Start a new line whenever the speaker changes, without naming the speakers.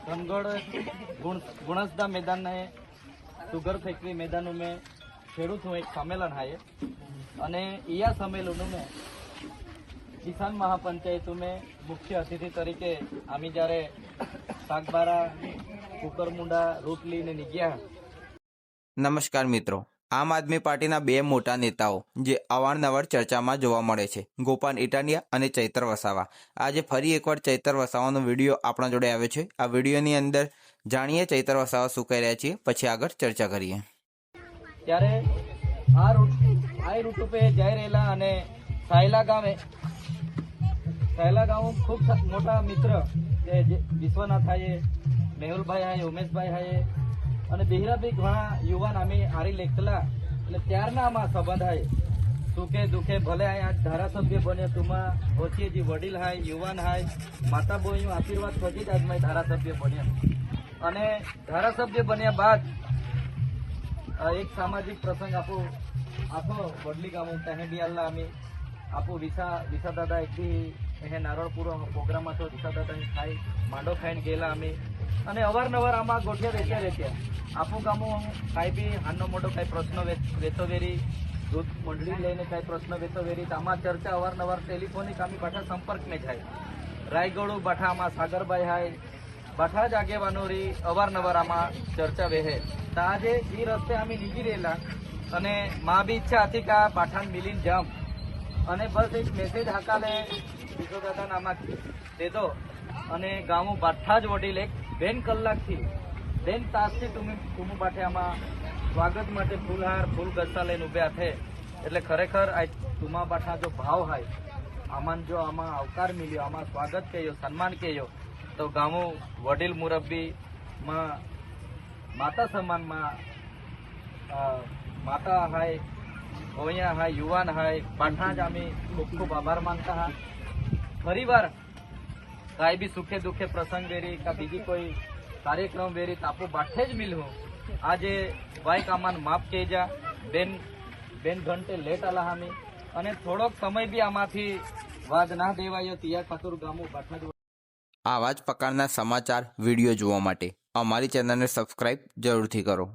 रमगढ़ गुणसदा मैदान है sugar factory मैदान में खेडूत एक सम्मेलन है अने या सम्मेलन में किसान महापंचायत में मुख्य अतिथि तरीके आमी जारे सागबारा कुकरमुंडा रोटली ने निग्या।
नमस्कार मित्रों, आम आदमी पार्टीना બે મોટા નેતાઓ જે અવારનવાર ચર્ચામાં જોવા મળે છે, ગોપાલ ઇટાલિયા અને ચૈતર વસાવા. આજે ફરી એકવાર ચૈતર વસાવાનો વિડીયો આપણા જોડે આવ્યો છે. આ વિડીયોની અંદર જાણીએ ચૈતર વસાવા શું કહી રહ્યા છે, પછી આગળ ચર્ચા કરીએ.
ત્યારે આ રૂટ पे જઈ રહેલા અને સાયલા ગામ ખૂબ મોટા મિત્ર વિશ્વનાથ હાયે, મેહુલભાઈ હાયે, ઉમેશભાઈ હાયે અને બિહરાભાઈ ઘણા યુવાન અમે આરી લેખલા એટલે ત્યારના આમાં સંબંધ હાય. સુખે દુઃખે ભલે આ ધારાસભ્ય બન્યા તુમાં ઓછી જે વડીલ હાય, યુવાન હાય, માતા બોયું આશીર્વાદ પછી જ આજમાં ધારાસભ્ય બન્યા. અને ધારાસભ્ય બન્યા બાદ એક સામાજિક પ્રસંગ આપો વડલી ગામ તહેડિયાલના અમે આપો વિસા દાદા એક બી એ નારળપુર પ્રોગ્રામ હતો. વિસા દાદા ખાઈ માંડો ખાઈને ગયેલા અમે અને અવારનવાર આમાં ગોઠ્યા રહેત્યા આપું ગામો કાંઈ બી હાનો મોટો કાંઈ પ્રશ્ન વેતો વેરી દૂધ મંડળી લઈને કાંઈ પ્રશ્ન વેતો વેરી તો આમાં ચર્ચા અવારનવાર ટેલિફોનિક આમી બાઠા સંપર્ક में જાય. રાયગઢ બાઠા આમાં સાગરભાઈ હાય બાઠા જ આગેવાનો રી અવારનવાર આમાં ચર્ચા વેહે. તો આજે એ રસ્તે અમે નીકળી રહેલા અને માં બી ઈચ્છા હતી કે આ બાઠાને મિલીને જામ અને બસ એક મેસેજ હાકાલે બીજો દાદાને આમાં દેદો અને ગામો બાઠા જ વડીલ એક 2 કલાકથી 2 તાસથી તુમુ બાઠે આમાં સ્વાગત માટે ફૂલહાર ફૂલ ગસ્સા લઈને ઉભ્યા છે. એટલે ખરેખર આ તુમા બાઠા જો ભાવ હોય આમાં જો આમાં આવકાર મળ્યો, આમાં સ્વાગત કહ્યો, સન્માન કહ્યો તો ગામો વડીલ મુરબ્બીમાં માતા સમાનમાં માતા હાય, ભોયા હાય, યુવાન હાય બાઠા જ અમે ખૂબ ખૂબ આભાર માનતા હા. ફરીવાર કાંઈ બી સુખે દુઃખે પ્રસંગ વેરી કા બીજી કોઈ કાર્યક્રમ વેરી તાપો બાઠે જ મિલવું. આજે ભાઈ કામાન માફ કહી જા બેન ઘંटे લેટ આલા હામી અને થોડોક સમય બી આમાંથી વાદ ના દેવાયો તિયા ખાતુર ગામો બાઠા જ.
આવા જ પ્રકારના સમાચાર વિડીયો જોવા માટે અમારી ચેનલને સબસ્ક્રાઇબ જરૂરથી કરો.